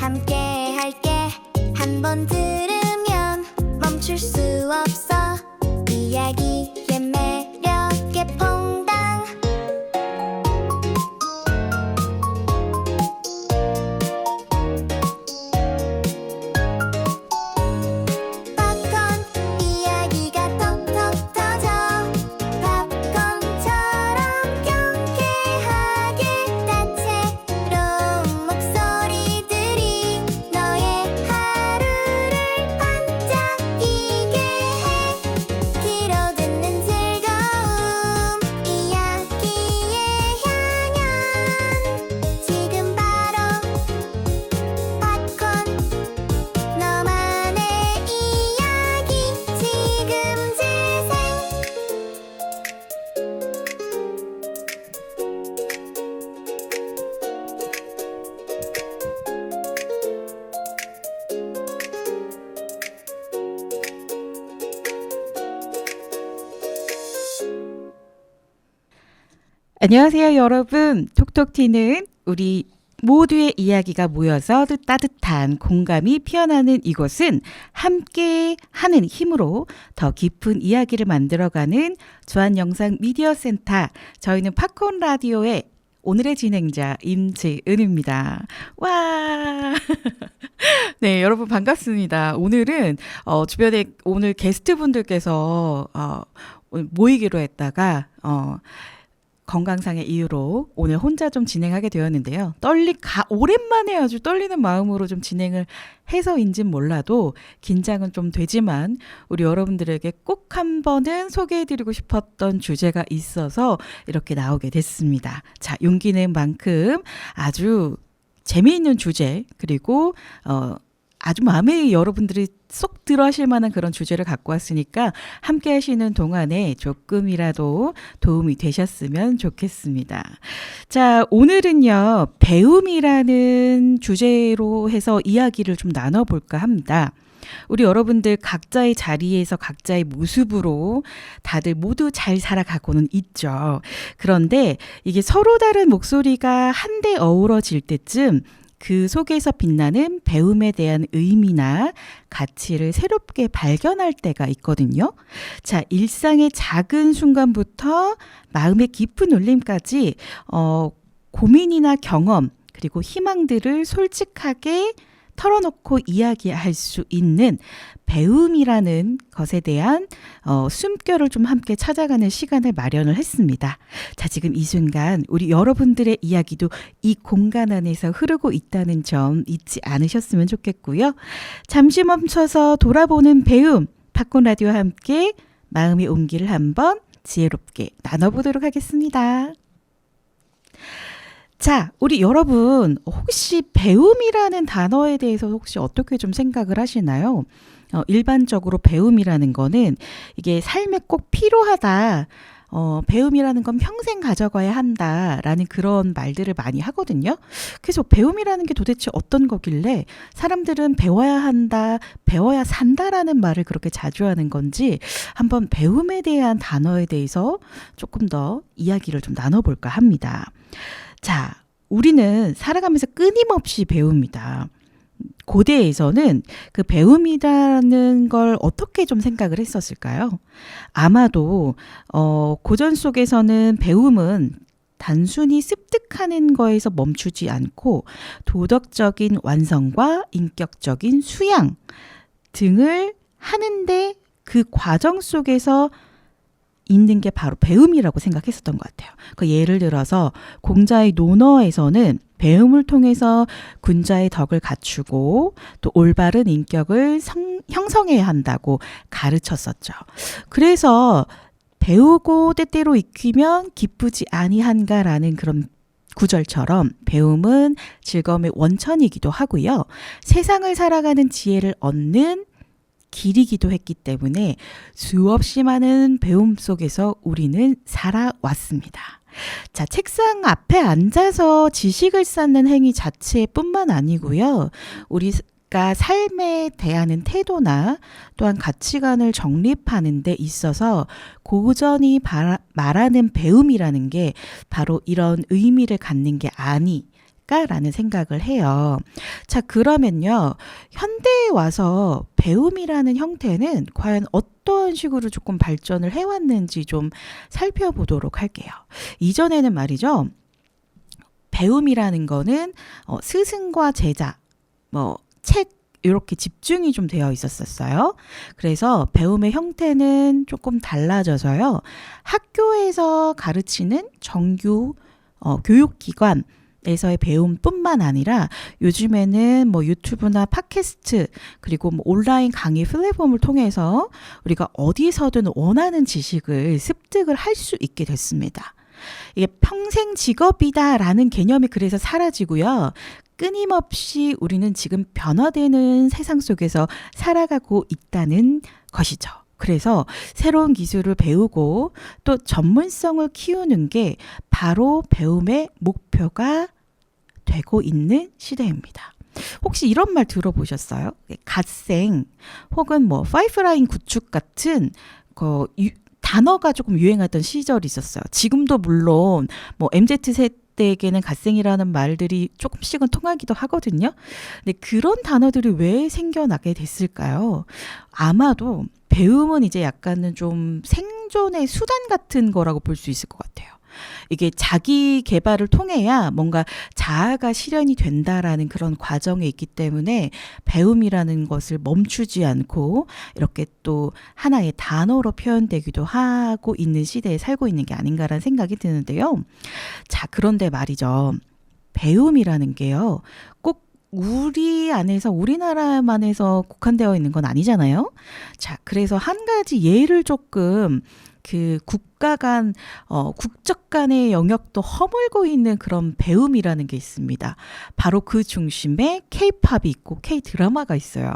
함께 할게. 한 번 들으면 멈출 수 없어. 이야기의 매력에 퐁당. 팝콘 이야기가 톡톡 터져. 팝콘처럼 경쾌하게 다채로운 목소리들이 너의 하루를 반짝이게 해. 귀로 듣는 즐거움, 이야기의 향연. 지금 바로 팝콘. 너만의 이야기 지금 재생. 안녕하세요, 여러분. 톡톡 튀는 우리 모두의 이야기가 모여서 따뜻한 공감이 피어나는 이곳은 함께 하는 힘으로 더 깊은 이야기를 만들어가는 주한영상 미디어센터. 저희는 팝콘 라디오의 오늘의 진행자 임지은입니다. 와! 네, 여러분 반갑습니다. 오늘은 주변에 오늘 게스트분들께서 오늘 모이기로 했다가 건강상의 이유로 오늘 혼자 좀 진행하게 되었는데요. 오랜만에 아주 떨리는 마음으로 좀 진행을 해서인진 몰라도 긴장은 좀 되지만 우리 여러분들에게 꼭 한 번은 소개해드리고 싶었던 주제가 있어서 이렇게 나오게 됐습니다. 자, 용기 낸 만큼 아주 재미있는 주제, 그리고 아주 마음에 여러분들이 쏙 들어 하실 만한 그런 주제를 갖고 왔으니까 함께 하시는 동안에 조금이라도 도움이 되셨으면 좋겠습니다. 자, 오늘은요, 배움이라는 주제로 해서 이야기를 좀 나눠볼까 합니다. 우리 여러분들 각자의 자리에서 각자의 모습으로 다들 모두 잘 살아가고는 있죠. 그런데 이게 서로 다른 목소리가 한데 어우러질 때쯤 그 속에서 빛나는 배움에 대한 의미나 가치를 새롭게 발견할 때가 있거든요. 자, 일상의 작은 순간부터 마음의 깊은 울림까지 고민이나 경험, 그리고 희망들을 솔직하게 털어놓고 이야기할 수 있는 배움이라는 것에 대한 숨결을 좀 함께 찾아가는 시간을 마련을 했습니다. 자, 지금 이 순간 우리 여러분들의 이야기도 이 공간 안에서 흐르고 있다는 점 잊지 않으셨으면 좋겠고요. 잠시 멈춰서 돌아보는 배움, 팝콘 라디오와 함께 마음의 온기를 한번 지혜롭게 나눠보도록 하겠습니다. 자, 우리 여러분 혹시 배움이라는 단어에 대해서 혹시 어떻게 좀 생각을 하시나요? 일반적으로 배움이라는 거는 이게 삶에 꼭 필요하다. 배움이라는 건 평생 가져가야 한다라는 그런 말들을 많이 하거든요. 그래서 배움이라는 게 도대체 어떤 거길래 사람들은 배워야 한다, 배워야 산다라는 말을 그렇게 자주 하는 건지 한번 배움에 대한 단어에 대해서 조금 더 이야기를 좀 나눠볼까 합니다. 자, 우리는 살아가면서 끊임없이 배웁니다. 고대에서는 그 배움이라는 걸 어떻게 좀 생각을 했었을까요? 아마도 고전 속에서는 배움은 단순히 습득하는 거에서 멈추지 않고 도덕적인 완성과 인격적인 수양 등을 하는데 그 과정 속에서 있는 게 바로 배움이라고 생각했었던 것 같아요. 그 예를 들어서 공자의 논어에서는 배움을 통해서 군자의 덕을 갖추고 또 올바른 인격을 형성해야 한다고 가르쳤었죠. 그래서 배우고 때때로 익히면 기쁘지 아니한가라는 그런 구절처럼 배움은 즐거움의 원천이기도 하고요. 세상을 살아가는 지혜를 얻는 길이기도 했기 때문에 수없이 많은 배움 속에서 우리는 살아왔습니다. 자, 책상 앞에 앉아서 지식을 쌓는 행위 자체뿐만 아니고요. 우리가 삶에 대하는 태도나 또한 가치관을 정립하는 데 있어서 고전이 말하는 배움이라는 게 바로 이런 의미를 갖는 게 않을까라는 생각을 해요. 자, 그러면요. 현대에 와서 배움이라는 형태는 과연 어떤 식으로 조금 발전을 해왔는지 좀 살펴보도록 할게요. 이전에는 말이죠. 배움이라는 거는 스승과 제자, 책 이렇게 집중이 좀 되어 있었어요. 그래서 배움의 형태는 조금 달라져서요. 학교에서 가르치는 정규 교육기관에서의 배움뿐만 아니라 요즘에는 유튜브나 팟캐스트 그리고 온라인 강의 플랫폼을 통해서 우리가 어디서든 원하는 지식을 습득을 할 수 있게 됐습니다. 이게 평생 직업이다라는 개념이 그래서 사라지고요. 끊임없이 우리는 지금 변화되는 세상 속에서 살아가고 있다는 것이죠. 그래서 새로운 기술을 배우고 또 전문성을 키우는 게 바로 배움의 목표가 되고 있는 시대입니다. 혹시 이런 말 들어보셨어요? 갓생 혹은 파이프라인 구축 같은 단어가 조금 유행하던 시절이 있었어요. 지금도 물론 MZ세대에게는 갓생이라는 말들이 조금씩은 통하기도 하거든요. 근데 그런 단어들이 왜 생겨나게 됐을까요? 아마도 배움은 이제 약간은 좀 생존의 수단 같은 거라고 볼 수 있을 것 같아요. 이게 자기 개발을 통해야 뭔가 자아가 실현이 된다라는 그런 과정에 있기 때문에 배움이라는 것을 멈추지 않고 이렇게 또 하나의 단어로 표현되기도 하고 있는 시대에 살고 있는 게 아닌가라는 생각이 드는데요. 자, 그런데 말이죠. 배움이라는 게요. 꼭 우리 안에서 우리나라만에서 국한되어 있는 건 아니잖아요. 자, 그래서 한 가지 예를 조금 국가 간, 국적 간의 영역도 허물고 있는 그런 배움이라는 게 있습니다. 바로 그 중심에 K-팝이 있고 K-드라마가 있어요.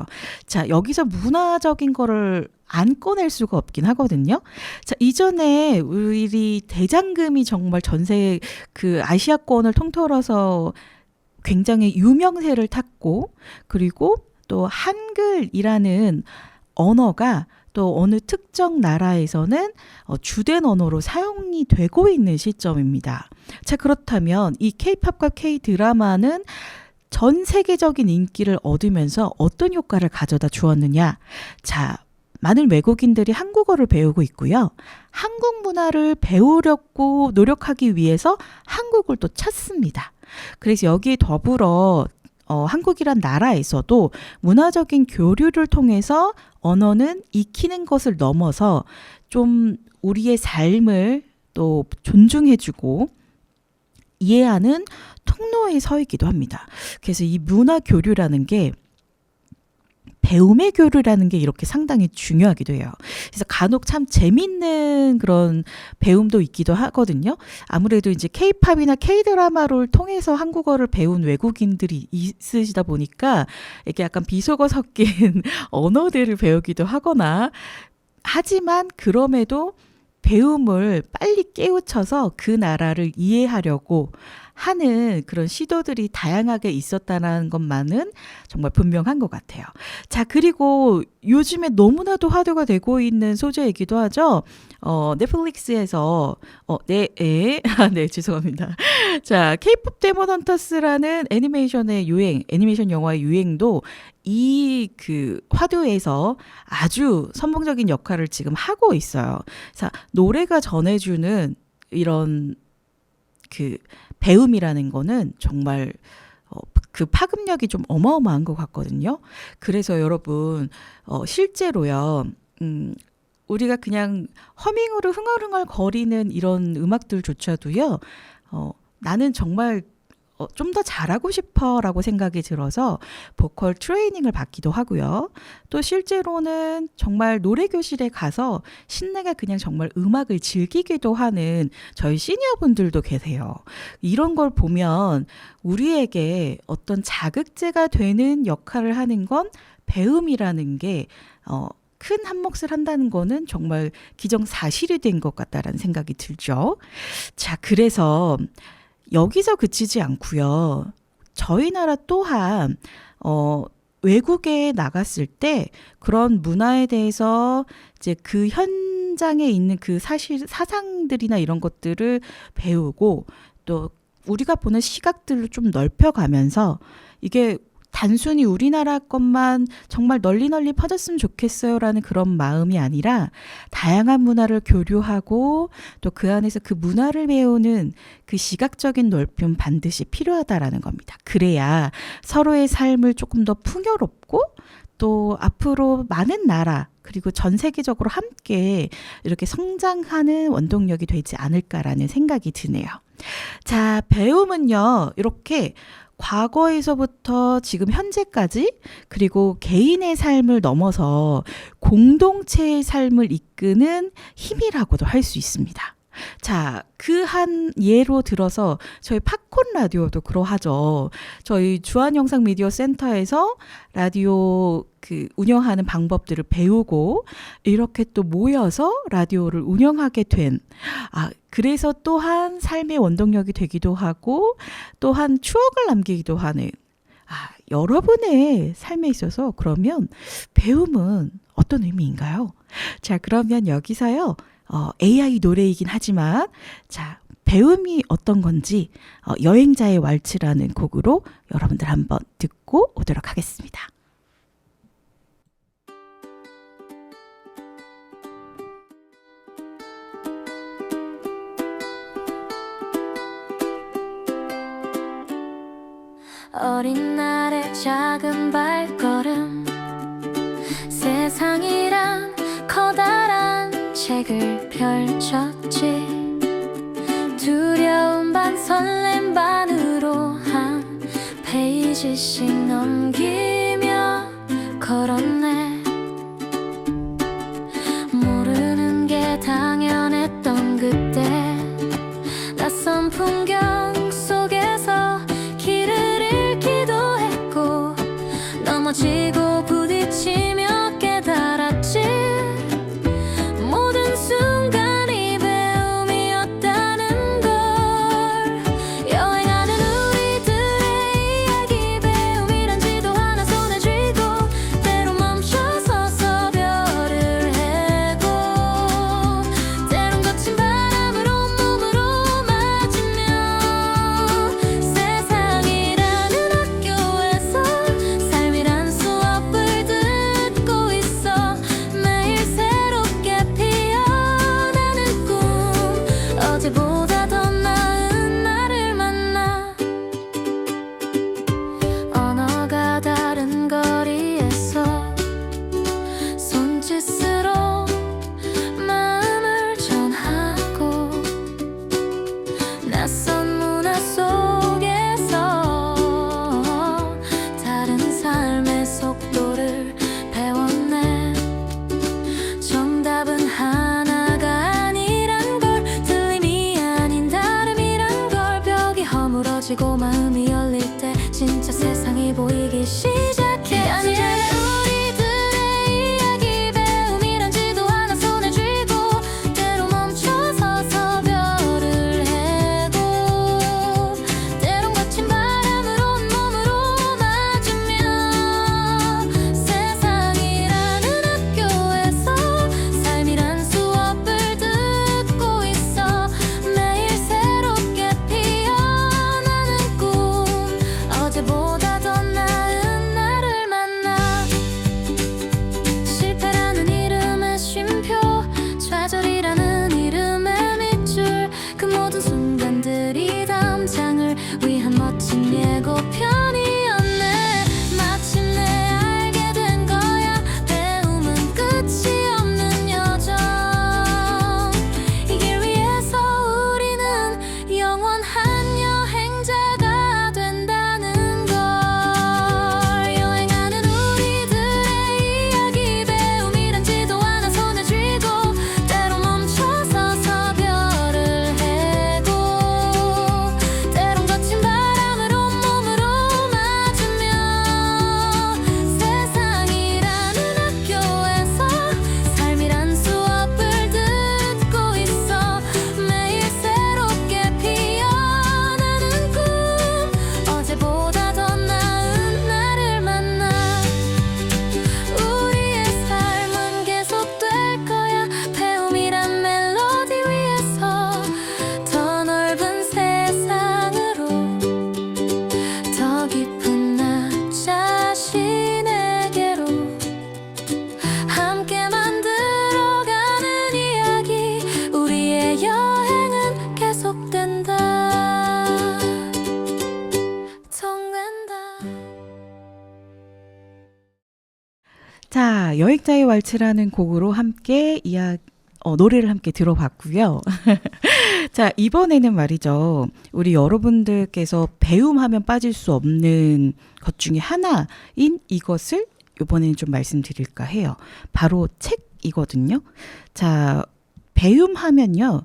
자, 여기서 문화적인 거를 안 꺼낼 수가 없긴 하거든요. 자, 이전에 우리 대장금이 정말 전세 아시아권을 통틀어서 굉장히 유명세를 탔고, 그리고 또 한글이라는 언어가 또 어느 특정 나라에서는 주된 언어로 사용이 되고 있는 시점입니다. 자, 그렇다면 이 K-팝과 K-드라마는 전 세계적인 인기를 얻으면서 어떤 효과를 가져다 주었느냐? 자, 많은 외국인들이 한국어를 배우고 있고요. 한국 문화를 배우려고 노력하기 위해서 한국을 또 찾습니다. 그래서 여기에 더불어 한국이란 나라에서도 문화적인 교류를 통해서 언어는 익히는 것을 넘어서 좀 우리의 삶을 또 존중해주고 이해하는 통로에 서 있기도 합니다. 그래서 이 문화 교류라는 게 배움의 교류라는 게 이렇게 상당히 중요하기도 해요. 그래서 간혹 참 재밌는 그런 배움도 있기도 하거든요. 아무래도 이제 K-팝이나 K-드라마를 통해서 한국어를 배운 외국인들이 있으시다 보니까 이렇게 약간 비속어 섞인 언어들을 배우기도 하거나 하지만 그럼에도 배움을 빨리 깨우쳐서 그 나라를 이해하려고 하는 그런 시도들이 다양하게 있었다는 것만은 정말 분명한 것 같아요. 자, 그리고 요즘에 너무나도 화두가 되고 있는 소재이기도 하죠. 넷플릭스에서 네, 죄송합니다. 자, K-팝 데몬 헌터스라는 애니메이션 영화의 유행도 이 화두에서 아주 선봉적인 역할을 지금 하고 있어요. 자, 노래가 전해주는 이런 배움이라는 거는 정말 파급력이 좀 어마어마한 것 같거든요. 그래서 여러분 실제로요. 우리가 그냥 허밍으로 흥얼흥얼 거리는 이런 음악들조차도요. 나는 정말 좀 더 잘하고 싶어라고 생각이 들어서 보컬 트레이닝을 받기도 하고요. 또 실제로는 정말 노래교실에 가서 신나게 그냥 정말 음악을 즐기기도 하는 저희 시니어분들도 계세요. 이런 걸 보면 우리에게 어떤 자극제가 되는 역할을 하는 건 배움이라는 게 큰 한몫을 한다는 거는 정말 기정사실이 된 것 같다라는 생각이 들죠. 자, 그래서 여기서 그치지 않고요. 저희 나라 또한 외국에 나갔을 때 그런 문화에 대해서 이제 그 현장에 있는 사상들이나 이런 것들을 배우고 또 우리가 보는 시각들을 좀 넓혀가면서 이게 단순히 우리나라 것만 정말 널리 퍼졌으면 좋겠어요라는 그런 마음이 아니라 다양한 문화를 교류하고 또 그 안에서 그 문화를 배우는 그 시각적인 넓힘 반드시 필요하다라는 겁니다. 그래야 서로의 삶을 조금 더 풍요롭고 또 앞으로 많은 나라 그리고 전 세계적으로 함께 이렇게 성장하는 원동력이 되지 않을까라는 생각이 드네요. 자, 배움은요, 이렇게 과거에서부터 지금 현재까지 그리고 개인의 삶을 넘어서 공동체의 삶을 이끄는 힘이라고도 할 수 있습니다. 자, 그 한 예로 들어서 저희 팝콘 라디오도 그러하죠. 저희 주한영상 미디어 센터에서 라디오 그 운영하는 방법들을 배우고 이렇게 또 모여서 라디오를 운영하게 된 그래서 또한 삶의 원동력이 되기도 하고 또한 추억을 남기기도 하는 여러분의 삶에 있어서 그러면 배움은 어떤 의미인가요? 자, 그러면 여기서요. AI 노래이긴 하지만 자, 배움이 어떤 건지 여행자의 왈츠라는 곡으로 여러분들 한번 듣고 오도록 하겠습니다. 어린 날의 작은 발걸음 세상이란 커다란 책을 펼쳤지 두려움 반 설렘 반으로 한 페이지씩 넘기며 걸었네 모르는 게 당연했던 그때 낯선 풍경 속에서 길을 잃기도 했고 넘어지고 부딪히며 깨달았지 모든 순간이 배움이었다는 걸 여행하는 우리들의 이야기 배움이란 지도 하나 손에 쥐고 때로 멈춰서서 별을 헤고 때론 거친 바람을 온몸으로 맞으며 세상이라는 학교에서 삶이란 수업 자, 여행자의 왈츠라는 곡으로 함께 노래를 함께 들어봤고요. 자, 이번에는 말이죠. 우리 여러분들께서 배움하면 빠질 수 없는 것 중에 하나인 이것을 이번에는 좀 말씀드릴까 해요. 바로 책이거든요. 자, 배움하면요.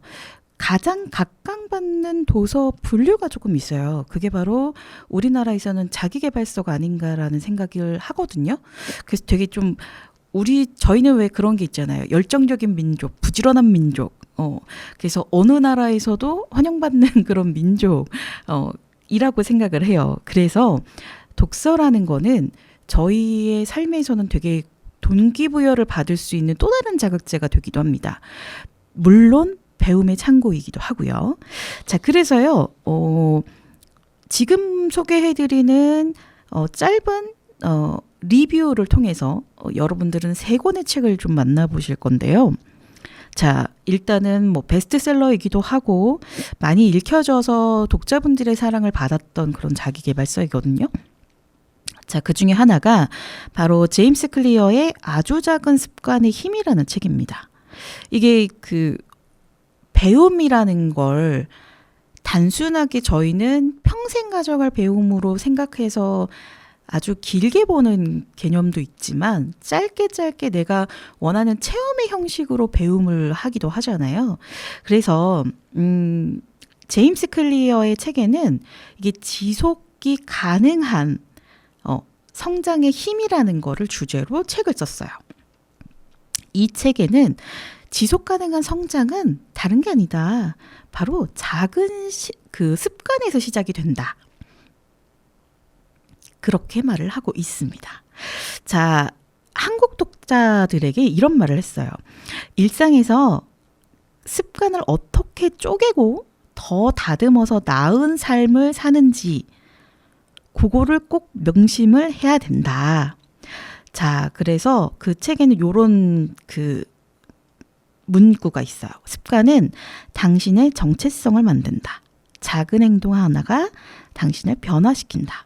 가장 각광받는 도서 분류가 조금 있어요. 그게 바로 우리나라에서는 자기계발서가 아닌가라는 생각을 하거든요. 그래서 되게 좀 저희는 왜 그런 게 있잖아요. 열정적인 민족, 부지런한 민족. 그래서 어느 나라에서도 환영받는 그런 민족, 이라고 생각을 해요. 그래서 독서라는 거는 저희의 삶에서는 되게 동기부여를 받을 수 있는 또 다른 자극제가 되기도 합니다. 물론 배움의 창고이기도 하고요. 자, 그래서요, 지금 소개해드리는 짧은 리뷰를 통해서 여러분들은 3권의 책을 좀 만나보실 건데요. 자, 일단은 뭐 베스트셀러이기도 하고 많이 읽혀져서 독자분들의 사랑을 받았던 그런 자기계발서이거든요. 자, 그 중에 하나가 바로 제임스 클리어의 아주 작은 습관의 힘이라는 책입니다. 이게 배움이라는 걸 단순하게 저희는 평생 가져갈 배움으로 생각해서 아주 길게 보는 개념도 있지만 짧게 내가 원하는 체험의 형식으로 배움을 하기도 하잖아요. 그래서 제임스 클리어의 책에는 이게 지속이 가능한 성장의 힘이라는 거를 주제로 책을 썼어요. 이 책에는 지속 가능한 성장은 다른 게 아니다. 바로 작은 습관에서 시작이 된다. 그렇게 말을 하고 있습니다. 자, 한국 독자들에게 이런 말을 했어요. 일상에서 습관을 어떻게 쪼개고 더 다듬어서 나은 삶을 사는지 그거를 꼭 명심을 해야 된다. 자, 그래서 그 책에는 요런 문구가 있어요. 습관은 당신의 정체성을 만든다. 작은 행동 하나가 당신을 변화시킨다.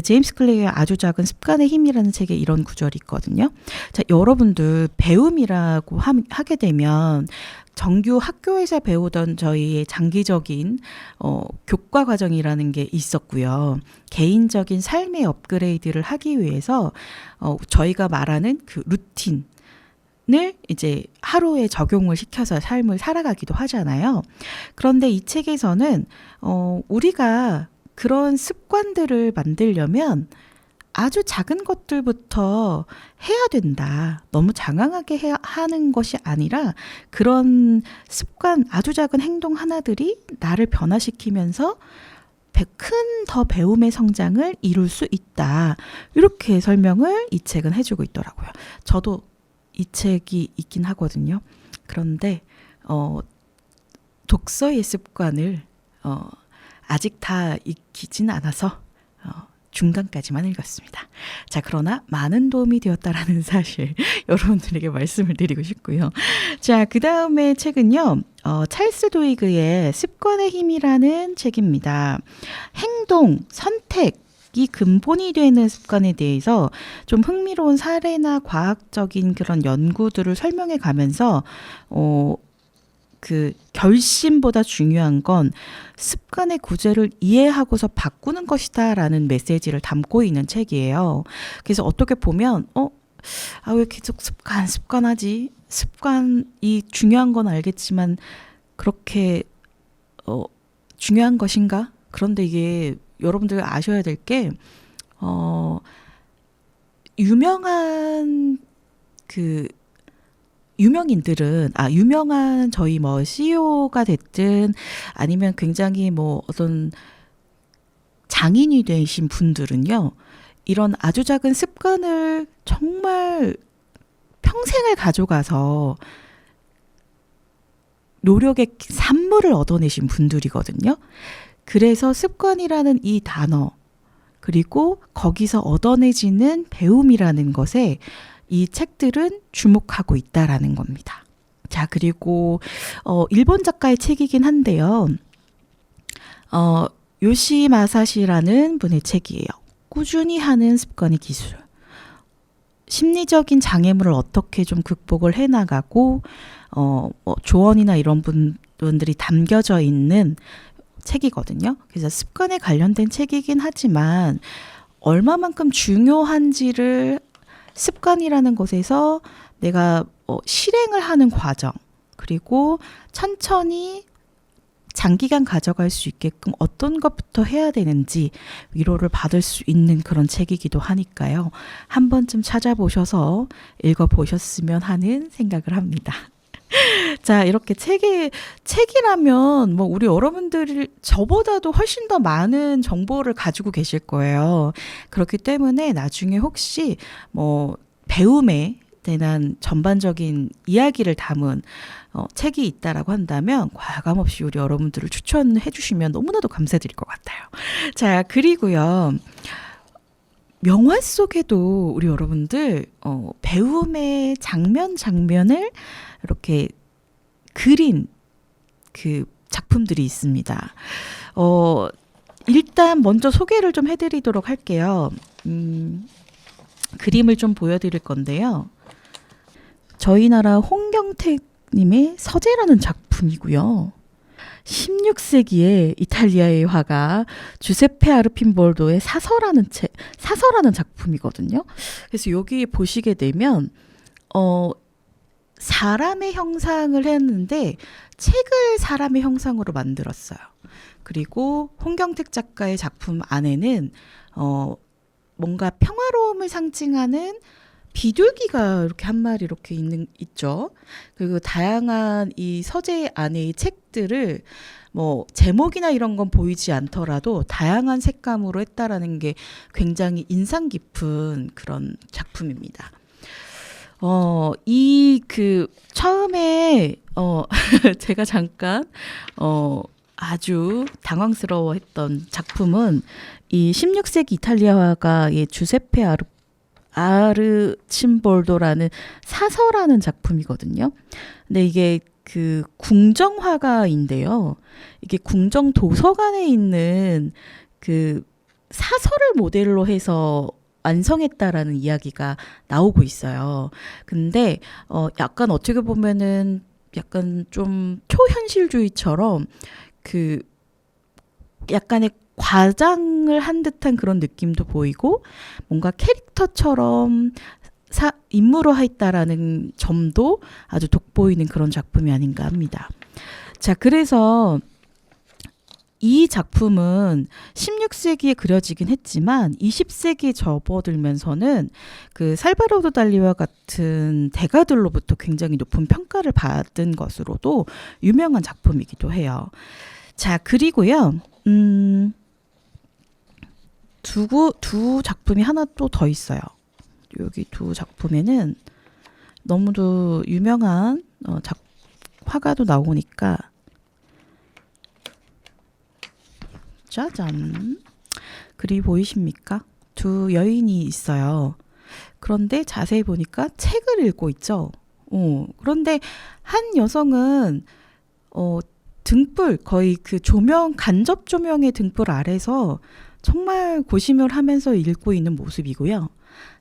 제임스 클리어의 아주 작은 습관의 힘이라는 책에 이런 구절이 있거든요. 자, 여러분들 배움이라고 하게 되면 정규 학교에서 배우던 저희의 장기적인 교과 과정이라는 게 있었고요. 개인적인 삶의 업그레이드를 하기 위해서 저희가 말하는 그 루틴 을 이제 하루에 적용을 시켜서 삶을 살아가기도 하잖아요. 그런데 이 책에서는 우리가 그런 습관들을 만들려면 아주 작은 것들부터 해야 된다. 너무 장황하게 하는 것이 아니라 그런 습관, 아주 작은 행동 하나들이 나를 변화시키면서 더 배움의 성장을 이룰 수 있다. 이렇게 설명을 이 책은 해주고 있더라고요. 저도 이 책이 있긴 하거든요. 그런데 독서의 습관을 아직 다 익히진 않아서 중간까지만 읽었습니다. 자, 그러나 많은 도움이 되었다라는 사실 여러분들에게 말씀을 드리고 싶고요. 자, 그 다음에 책은요. 찰스 도이그의 습관의 힘이라는 책입니다. 행동, 선택, 이 근본이 되는 습관에 대해서 좀 흥미로운 사례나 과학적인 그런 연구들을 설명해 가면서 결심보다 중요한 건 습관의 구조를 이해하고서 바꾸는 것이다라는 메시지를 담고 있는 책이에요. 그래서 어떻게 보면 왜 계속 습관하지? 습관이 중요한 건 알겠지만 그렇게 중요한 것인가? 그런데 이게 여러분들 아셔야 될 게 유명한 유명한 저희 CEO가 됐든 아니면 굉장히 어떤 장인이 되신 분들은요. 이런 아주 작은 습관을 정말 평생을 가져가서 노력의 산물을 얻어내신 분들이거든요. 그래서 습관이라는 이 단어 그리고 거기서 얻어내지는 배움이라는 것에 이 책들은 주목하고 있다라는 겁니다. 자, 그리고 일본 작가의 책이긴 한데요. 요시 마사시라는 분의 책이에요. 꾸준히 하는 습관의 기술. 심리적인 장애물을 어떻게 좀 극복을 해나가고 뭐 조언이나 이런 분들이 담겨져 있는 책이거든요. 그래서 습관에 관련된 책이긴 하지만 얼마만큼 중요한지를 습관이라는 것에서 내가 실행을 하는 과정, 그리고 천천히 장기간 가져갈 수 있게끔 어떤 것부터 해야 되는지 위로를 받을 수 있는 그런 책이기도 하니까요. 한 번쯤 찾아보셔서 읽어보셨으면 하는 생각을 합니다. 자, 이렇게 책이라면 뭐 우리 여러분들이 저보다도 훨씬 더 많은 정보를 가지고 계실 거예요. 그렇기 때문에 나중에 혹시 뭐 배움에 대한 전반적인 이야기를 담은 책이 있다라고 한다면 과감없이 우리 여러분들을 추천해 주시면 너무나도 감사드릴 것 같아요. 자, 그리고요. 명화 속에도 우리 여러분들 배움의 장면을 이렇게 그린 그 작품들이 있습니다. 일단 먼저 소개를 좀 해드리도록 할게요. 그림을 좀 보여드릴 건데요. 저희 나라 홍경택님의 서재라는 작품이고요. 16세기에 이탈리아의 화가 주세페 아르핀볼도의 사서라는 작품이거든요. 그래서 여기 보시게 되면 사람의 형상을 했는데 책을 사람의 형상으로 만들었어요. 그리고 홍경택 작가의 작품 안에는 뭔가 평화로움을 상징하는 비둘기가 이렇게 한 마리 이렇게 있죠. 그리고 다양한 이 서재 안의 책들을 뭐 제목이나 이런 건 보이지 않더라도 다양한 색감으로 했다라는 게 굉장히 인상 깊은 그런 작품입니다. 처음에 제가 잠깐 아주 당황스러워했던 작품은 이 16세기 이탈리아가 주세페 아르침볼도라는 사서라는 작품이거든요. 근데 이게 그 궁정화가인데요. 이게 궁정 도서관에 있는 그 사서를 모델로 해서 완성했다라는 이야기가 나오고 있어요. 근데 약간 어떻게 보면은 약간 좀 초현실주의처럼 그 약간의 과장을 한 듯한 그런 느낌도 보이고 뭔가 캐릭터처럼 인물화 했다라는 점도 아주 돋보이는 그런 작품이 아닌가 합니다. 자, 그래서 이 작품은 16세기에 그려지긴 했지만 20세기에 접어들면서는 그 살바도르 달리와 같은 대가들로부터 굉장히 높은 평가를 받은 것으로도 유명한 작품이기도 해요. 자, 그리고요. 두 작품이 하나 또 더 있어요. 여기 두 작품에는 너무도 유명한 화가도 나오니까 짜잔. 그림 보이십니까? 두 여인이 있어요. 그런데 자세히 보니까 책을 읽고 있죠. 그런데 한 여성은 등불 거의 그 조명 간접 조명의 등불 아래서 정말 고심을 하면서 읽고 있는 모습이고요.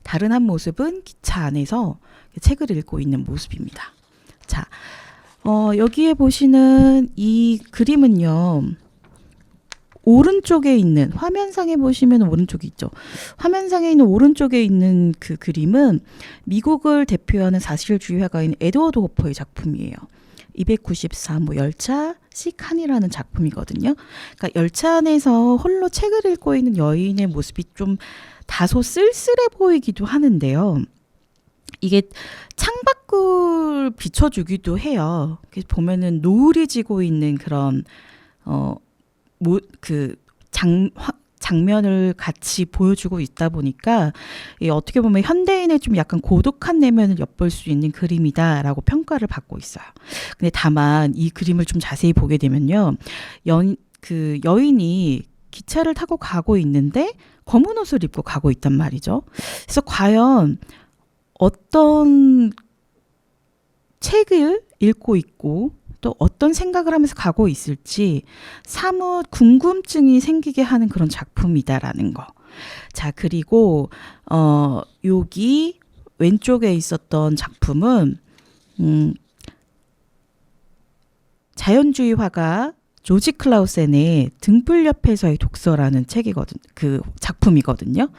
다른 한 모습은 기차 안에서 책을 읽고 있는 모습입니다. 자, 여기에 보시는 이 그림은요. 오른쪽에 있는 화면상에 보시면 오른쪽에 있죠. 화면상에 있는 오른쪽에 있는 그 그림은 미국을 대표하는 사실주의 화가인 에드워드 호퍼의 작품이에요. 294모 열차 시칸이라는 작품이거든요. 그러니까 열차 안에서 홀로 책을 읽고 있는 여인의 모습이 좀 다소 쓸쓸해 보이기도 하는데요. 이게 창밖을 비춰주기도 해요. 보면은 노을이 지고 있는 그런 장면을 같이 보여주고 있다 보니까 어떻게 보면 현대인의 좀 약간 고독한 내면을 엿볼 수 있는 그림이다라고 평가를 받고 있어요. 근데 다만 이 그림을 좀 자세히 보게 되면요. 여인이 기차를 타고 가고 있는데 검은 옷을 입고 가고 있단 말이죠. 그래서 과연 어떤 책을 읽고 있고 또 어떤 생각을 하면서 가고 있을지 사뭇 궁금증이 생기게 하는 그런 작품이다라는 거. 자, 그리고 여기 왼쪽에 있었던 작품은 자연주의 화가 조지 클라우센의 등불 옆에서의 독서라는 책이거든, 그 작품이거든요.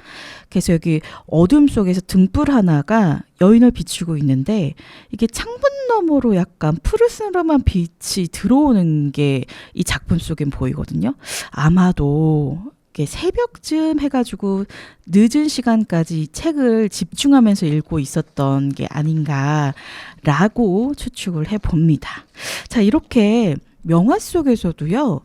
그래서 여기 어둠 속에서 등불 하나가 여인을 비추고 있는데 이게 창문 너머로 약간 푸르스름한 빛이 들어오는 게 이 작품 속엔 보이거든요. 아마도 이렇게 새벽쯤 해가지고 늦은 시간까지 이 책을 집중하면서 읽고 있었던 게 아닌가라고 추측을 해봅니다. 자, 이렇게 명화 속에서도요,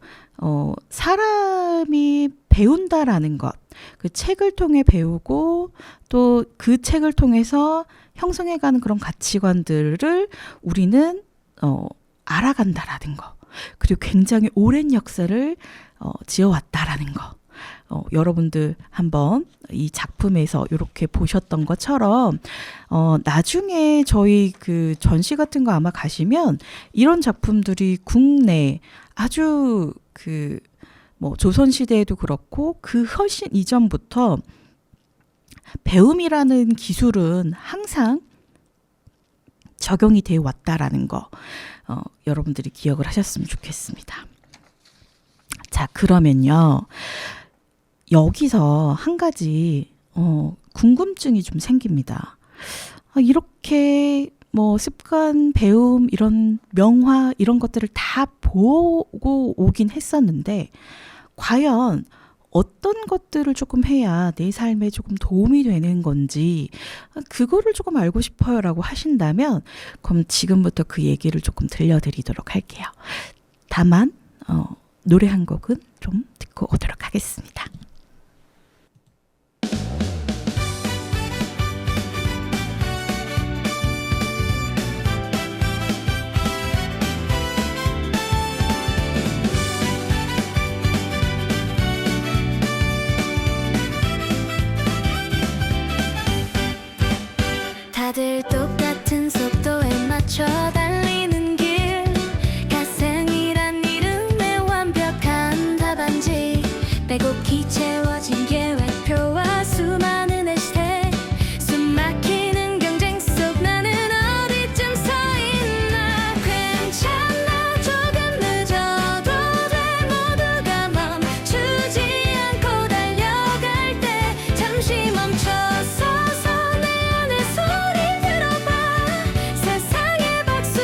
사람이 배운다라는 것, 그 책을 통해 배우고 또 그 책을 통해서 형성해가는 그런 가치관들을 우리는 알아간다라는 거, 그리고 굉장히 오랜 역사를 지어왔다라는 거. 여러분들 한번 이 작품에서 이렇게 보셨던 것처럼 나중에 저희 그 전시 같은 거 아마 가시면 이런 작품들이 국내 아주 그 뭐 조선 시대에도 그렇고 그 훨씬 이전부터 배움이라는 기술은 항상 적용이 되어 왔다라는 거 여러분들이 기억을 하셨으면 좋겠습니다. 자, 그러면요. 여기서 한 가지 궁금증이 좀 생깁니다. 이렇게 뭐 습관, 배움, 이런 명화 이런 것들을 다 보고 오긴 했었는데 과연 어떤 것들을 조금 해야 내 삶에 조금 도움이 되는 건지 그거를 조금 알고 싶어요라고 하신다면 그럼 지금부터 그 얘기를 조금 들려드리도록 할게요. 다만 노래 한 곡은 좀 듣고 오도록 하겠습니다. 다들 똑같은 속도에 맞춰 달리는 길 가생이란 이름의 완벽한 답안지 빼곡히 채워진 계획표와 수많은 해시태그 숨막히는 경쟁 속 나는 어디쯤 서 있나 괜찮아 조금 늦어도 돼 모두가 멈추지 않고 달려갈 때 잠시 멈춰서 세상의 박수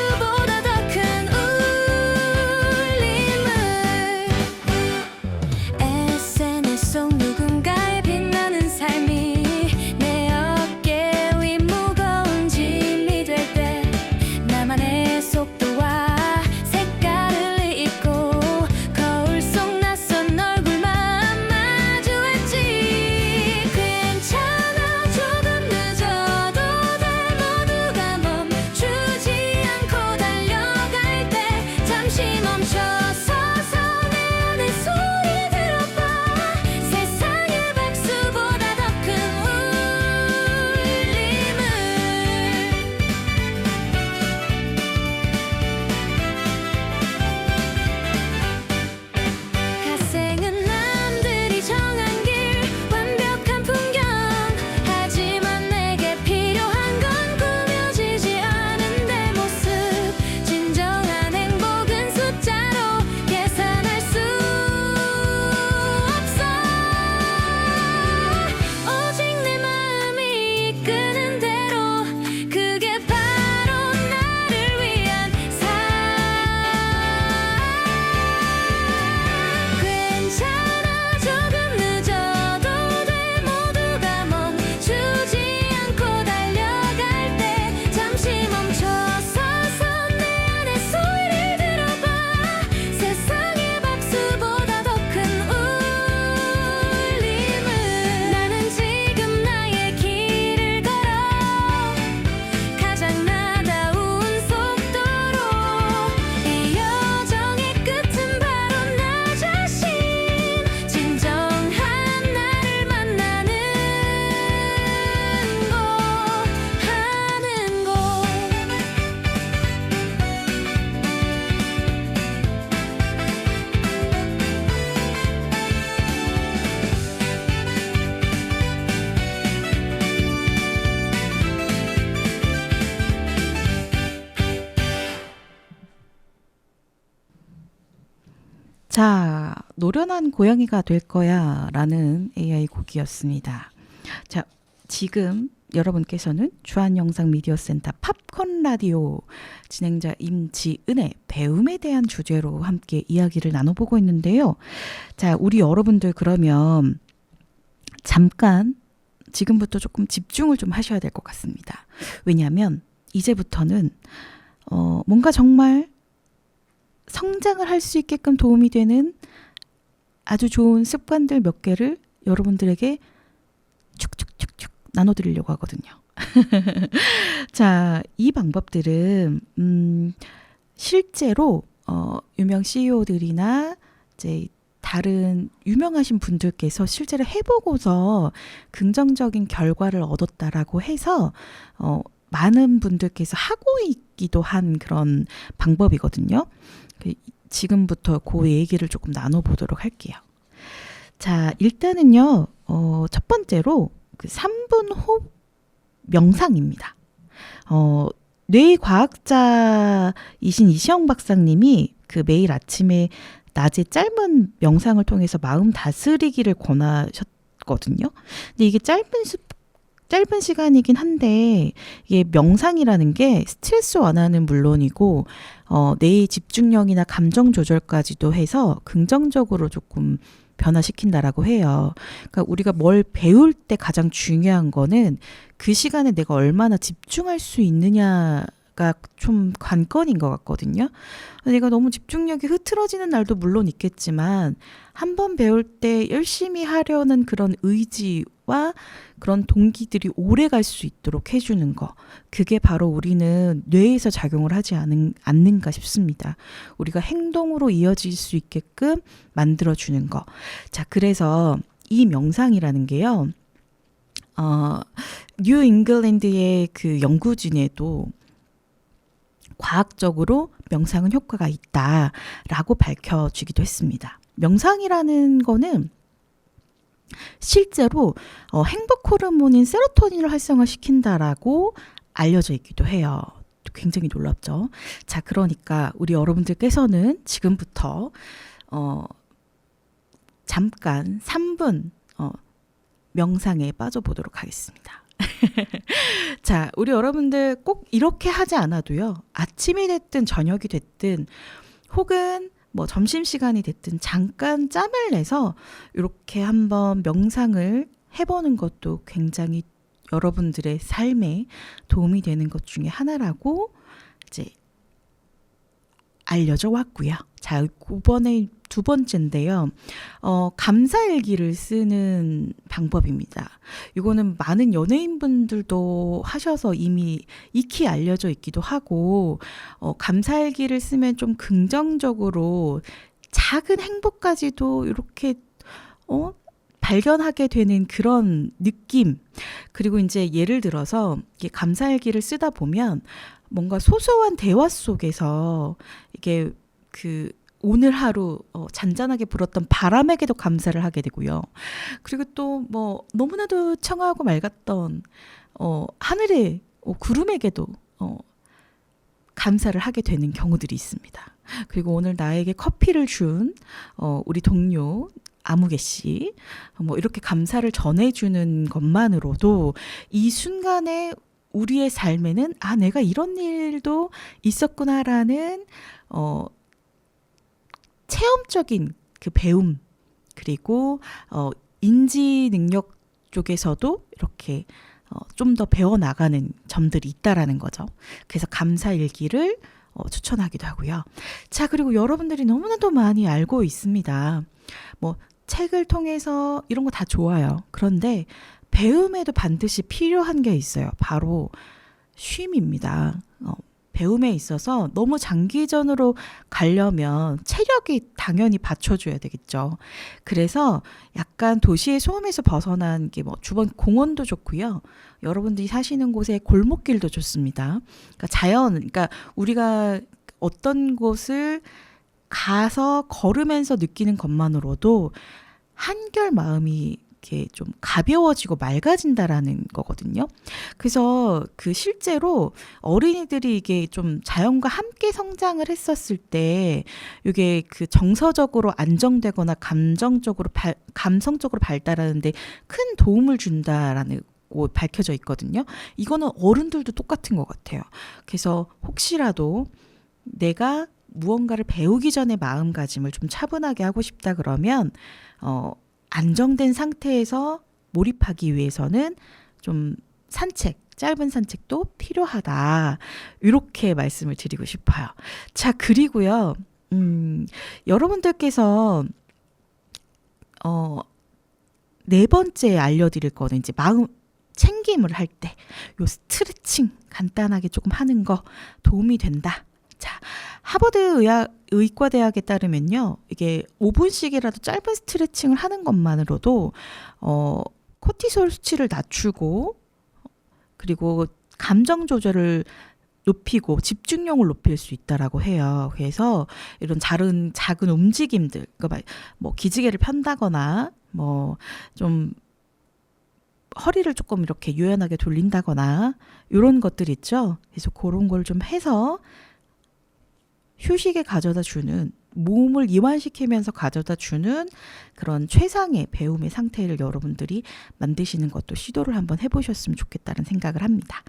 자, 노련한 고양이가 될 거야 라는 AI 곡이었습니다. 자, 지금 여러분께서는 주한영상 미디어센터 팝콘 라디오 진행자 임지은의 배움에 대한 주제로 함께 이야기를 나눠보고 있는데요. 자, 우리 여러분들 그러면 잠깐 지금부터 조금 집중을 좀 하셔야 될 것 같습니다. 왜냐하면 이제부터는 뭔가 정말 성장을 할 수 있게끔 도움이 되는 아주 좋은 습관들 몇 개를 여러분들에게 축축축축 나눠드리려고 하거든요. 자, 이 방법들은 실제로 유명 CEO들이나 이제 다른 유명하신 분들께서 실제로 해보고서 긍정적인 결과를 얻었다라고 해서 많은 분들께서 하고 있기도 한 그런 방법이거든요. 지금부터 그 얘기를 조금 나눠보도록 할게요. 자, 일단은요, 첫 번째로 그 3분 호흡 명상입니다. 뇌과학자이신 이시영 박사님이 그 매일 아침에 낮에 짧은 명상을 통해서 마음 다스리기를 권하셨거든요. 근데 이게 짧은 시간이긴 한데 이게 명상이라는 게 스트레스 완화는 물론이고 뇌의 집중력이나 감정 조절까지도 해서 긍정적으로 조금 변화시킨다라고 해요. 그러니까 우리가 뭘 배울 때 가장 중요한 거는 그 시간에 내가 얼마나 집중할 수 있느냐가 좀 관건인 것 같거든요. 내가 너무 집중력이 흐트러지는 날도 물론 있겠지만 한 번 배울 때 열심히 하려는 그런 의지와 그런 동기들이 오래 갈 수 있도록 해주는 거. 그게 바로 우리는 뇌에서 작용을 하지 않는가 싶습니다. 우리가 행동으로 이어질 수 있게끔 만들어주는 거. 자, 그래서 이 명상이라는 게요. 뉴 잉글랜드의 그 연구진에도 과학적으로 명상은 효과가 있다라고 밝혀지기도 했습니다. 명상이라는 거는 실제로 행복 호르몬인 세로토닌을 활성화시킨다라고 알려져 있기도 해요. 굉장히 놀랍죠. 자, 그러니까 우리 여러분들께서는 지금부터 잠깐 3분 명상에 빠져보도록 하겠습니다. 자, 우리 여러분들 꼭 이렇게 하지 않아도요. 아침이 됐든 저녁이 됐든 혹은 뭐 점심시간이 됐든 잠깐 짬을 내서 이렇게 한번 명상을 해보는 것도 굉장히 여러분들의 삶에 도움이 되는 것 중에 하나라고 이제 알려져 왔고요. 자, 이번에 두 번째인데요. 감사일기를 쓰는 방법입니다. 이거는 많은 연예인분들도 하셔서 이미 익히 알려져 있기도 하고 감사일기를 쓰면 좀 긍정적으로 작은 행복까지도 이렇게 발견하게 되는 그런 느낌. 그리고 이제 예를 들어서 이게 감사일기를 쓰다 보면 뭔가 소소한 대화 속에서 이게 그 오늘 하루 잔잔하게 불었던 바람에게도 감사를 하게 되고요. 그리고 또 뭐 너무나도 청아하고 맑았던 하늘의 구름에게도 감사를 하게 되는 경우들이 있습니다. 그리고 오늘 나에게 커피를 준 우리 동료 아무개 씨, 뭐 이렇게 감사를 전해주는 것만으로도 이 순간에 우리의 삶에는 내가 이런 일도 있었구나라는 체험적인 그 배움, 그리고 인지 능력 쪽에서도 이렇게 좀 더 배워나가는 점들이 있다라는 거죠. 그래서 감사일기를 추천하기도 하고요. 자, 그리고 여러분들이 너무나도 많이 알고 있습니다. 뭐 책을 통해서 이런 거 다 좋아요. 그런데 배움에도 반드시 필요한 게 있어요. 바로 쉼입니다. 배움에 있어서 너무 장기전으로 가려면 체력이 당연히 받쳐줘야 되겠죠. 그래서 약간 도시의 소음에서 벗어난 게 뭐 주변 공원도 좋고요. 여러분들이 사시는 곳의 골목길도 좋습니다. 그러니까 그러니까 우리가 어떤 곳을 가서 걸으면서 느끼는 것만으로도 한결 마음이 이렇게 좀 가벼워지고 맑아진다라는 거거든요. 그래서 그 실제로 어린이들이 이게 좀 자연과 함께 성장을 했었을 때 이게 그 정서적으로 안정되거나 감성적으로 발달하는데 큰 도움을 준다라는 밝혀져 있거든요. 이거는 어른들도 똑같은 것 같아요. 그래서 혹시라도 내가 무언가를 배우기 전에 마음가짐을 좀 차분하게 하고 싶다 그러면 안정된 상태에서 몰입하기 위해서는 좀 짧은 산책도 필요하다. 이렇게 말씀을 드리고 싶어요. 자, 그리고요. 여러분들께서 네 번째 알려드릴 거는 이제 마음 챙김을 할 때 요 스트레칭 간단하게 조금 하는 거 도움이 된다. 자, 하버드 의과대학에 따르면요. 이게 5분씩이라도 짧은 스트레칭을 하는 것만으로도 코티솔 수치를 낮추고 그리고 감정 조절을 높이고 집중력을 높일 수 있다라고 해요. 그래서 이런 작은 움직임들, 그러니까 뭐 기지개를 편다거나 뭐 좀 허리를 조금 이렇게 유연하게 돌린다거나 이런 것들 있죠. 그래서 그런 걸 좀 해서 휴식에 가져다 주는, 몸을 이완시키면서 가져다 주는 그런 최상의 배움의 상태를 여러분들이 만드시는 것도 시도를 한번 해보셨으면 좋겠다는 생각을 합니다.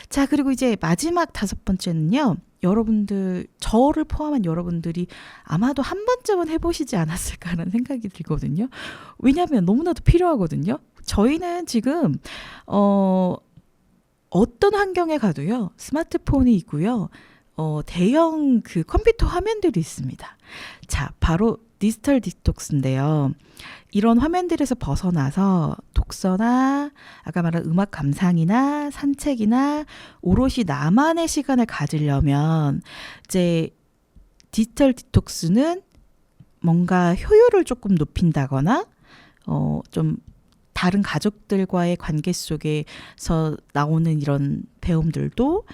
자, 그리고 이제 마지막 5번째는요. 여러분들, 저를 포함한 여러분들이 아마도 한 번쯤은 해보시지 않았을까라는 생각이 들거든요. 왜냐하면 너무나도 필요하거든요. 저희는 지금 어떤 환경에 가도요. 스마트폰이 있고요. 대형 그 컴퓨터 화면들이 있습니다. 자, 바로 디지털 디톡스인데요. 이런 화면들에서 벗어나서 독서나 아까 말한 음악 감상이나 산책이나 오롯이 나만의 시간을 가지려면 이제 디지털 디톡스는 뭔가 효율을 조금 높인다거나 좀 다른 가족들과의 관계 속에서 나오는 이런 배움들도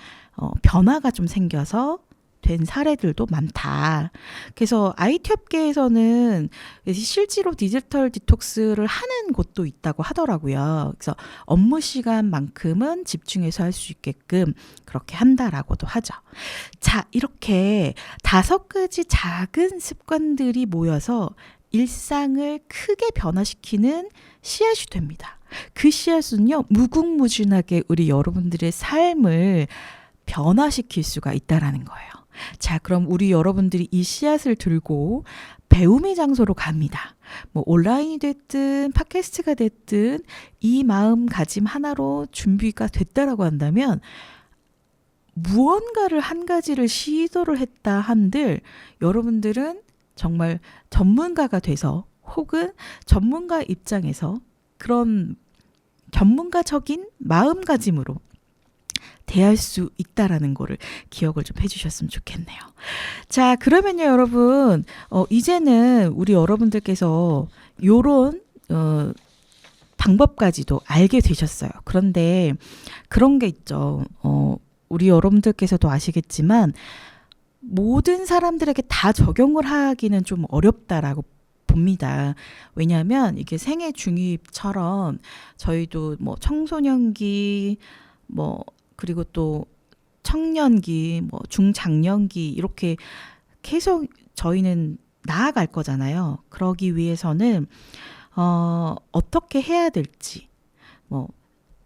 변화가 좀 생겨서 된 사례들도 많다. 그래서 IT 업계에서는 실제로 디지털 디톡스를 하는 곳도 있다고 하더라고요. 그래서 업무 시간만큼은 집중해서 할 수 있게끔 그렇게 한다라고도 하죠. 자, 이렇게 5가지 작은 습관들이 모여서 일상을 크게 변화시키는 씨앗이 됩니다. 그 씨앗은요, 무궁무진하게 우리 여러분들의 삶을 변화시킬 수가 있다라는 거예요. 자, 그럼 우리 여러분들이 이 씨앗을 들고 배움의 장소로 갑니다. 뭐 온라인이 됐든 팟캐스트가 됐든 이 마음가짐 하나로 준비가 됐다라고 한다면 무언가를 한 가지를 시도를 했다 한들 여러분들은 정말 전문가가 돼서 혹은 전문가 입장에서 그런 전문가적인 마음가짐으로 대할 수 있다라는 거를 기억을 좀 해주셨으면 좋겠네요. 자, 그러면요, 여러분, 이제는 우리 여러분들께서 요런 방법까지도 알게 되셨어요. 그런데 그런 게 있죠. 우리 여러분들께서도 아시겠지만 모든 사람들에게 다 적용을 하기는 좀 어렵다라고 봅니다. 왜냐하면 이게 생애 중입처럼 저희도 뭐 청소년기 뭐 그리고 또 청년기, 뭐 중장년기 이렇게 계속 저희는 나아갈 거잖아요. 그러기 위해서는 어떻게 해야 될지, 뭐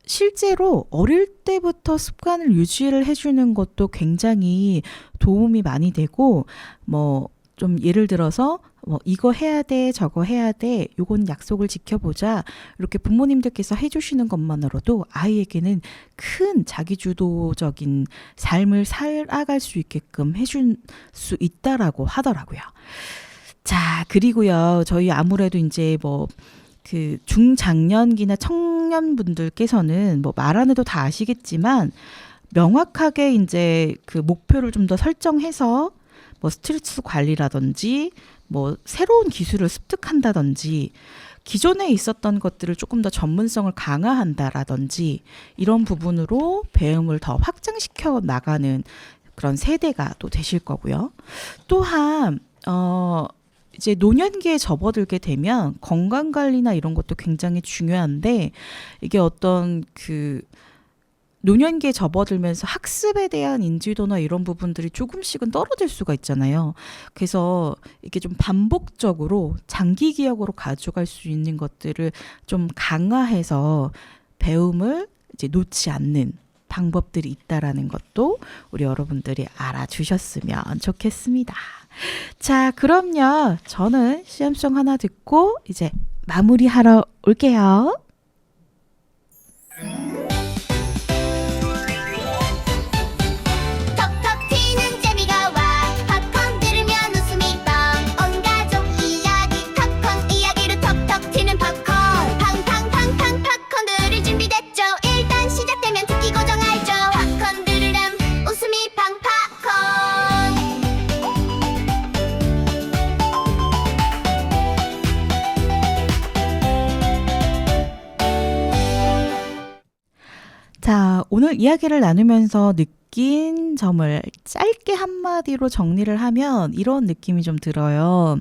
실제로 어릴 때부터 습관을 유지를 해주는 것도 굉장히 도움이 많이 되고, 뭐 좀 예를 들어서 뭐 이거 해야 돼, 저거 해야 돼, 요건 약속을 지켜보자, 이렇게 부모님들께서 해주시는 것만으로도 아이에게는 큰 자기주도적인 삶을 살아갈 수 있게끔 해줄 수 있다라고 하더라고요. 자, 그리고요, 저희 아무래도 이제 뭐 그 중장년기나 청년분들께서는 뭐 말 안 해도 다 아시겠지만 명확하게 이제 그 목표를 좀 더 설정해서 뭐 스트레스 관리라든지 뭐 새로운 기술을 습득한다든지 기존에 있었던 것들을 조금 더 전문성을 강화한다라든지 이런 부분으로 배움을 더 확장시켜 나가는 그런 세대가 또 되실 거고요. 또한 이제 노년기에 접어들게 되면 건강 관리나 이런 것도 굉장히 중요한데 이게 어떤 그 노년기에 접어들면서 학습에 대한 인지도나 이런 부분들이 조금씩은 떨어질 수가 있잖아요. 그래서 이게 좀 반복적으로 장기 기억으로 가져갈 수 있는 것들을 좀 강화해서 배움을 이제 놓지 않는 방법들이 있다라는 것도 우리 여러분들이 알아주셨으면 좋겠습니다. 자, 그럼요. 저는 시험송 하나 듣고 이제 마무리하러 올게요. 톡톡 튀는 재미가 와 팝콘 들으면 웃음이 빵 온 가족 이야기 팝콘 이야기로 톡톡 튀는 팝콘 팡팡팡팡 팝콘 들을 준비됐죠 일단 시작되면 듣기 고정할죠 팝콘 들으렴 웃음이 팡 팝콘 자, 오늘 이야기를 나누면서 느낀 점을 짧게 한마디로 정리를 하면 이런 느낌이 좀 들어요.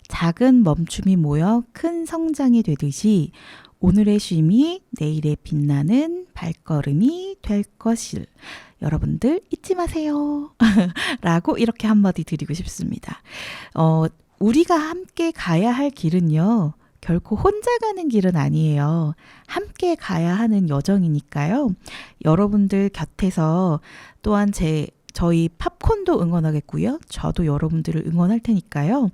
작은 멈춤이 모여 큰 성장이 되듯이 오늘의 쉼이 내일의 빛나는 발걸음이 될 것을 여러분들 잊지 마세요. 라고 이렇게 한마디 드리고 싶습니다. 우리가 함께 가야 할 길은요. 결코 혼자 가는 길은 아니에요. 함께 가야 하는 여정이니까요. 여러분들 곁에서 또한 저희 팝콘도 응원하겠고요. 저도 여러분들을 응원할 테니까요.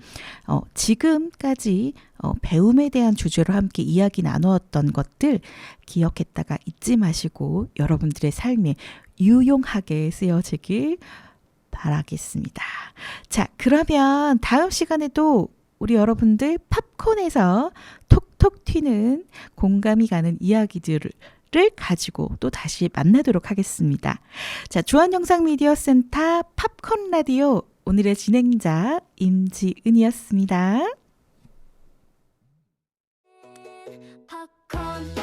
지금까지 배움에 대한 주제로 함께 이야기 나누었던 것들 기억했다가 잊지 마시고 여러분들의 삶에 유용하게 쓰여지길 바라겠습니다. 자, 그러면 다음 시간에도 우리 여러분들 팝콘에서 톡톡 튀는 공감이 가는 이야기들을 가지고 또 다시 만나도록 하겠습니다. 자, 주한영상미디어센터 팝콘 라디오 오늘의 진행자 임지은이었습니다. 팝콘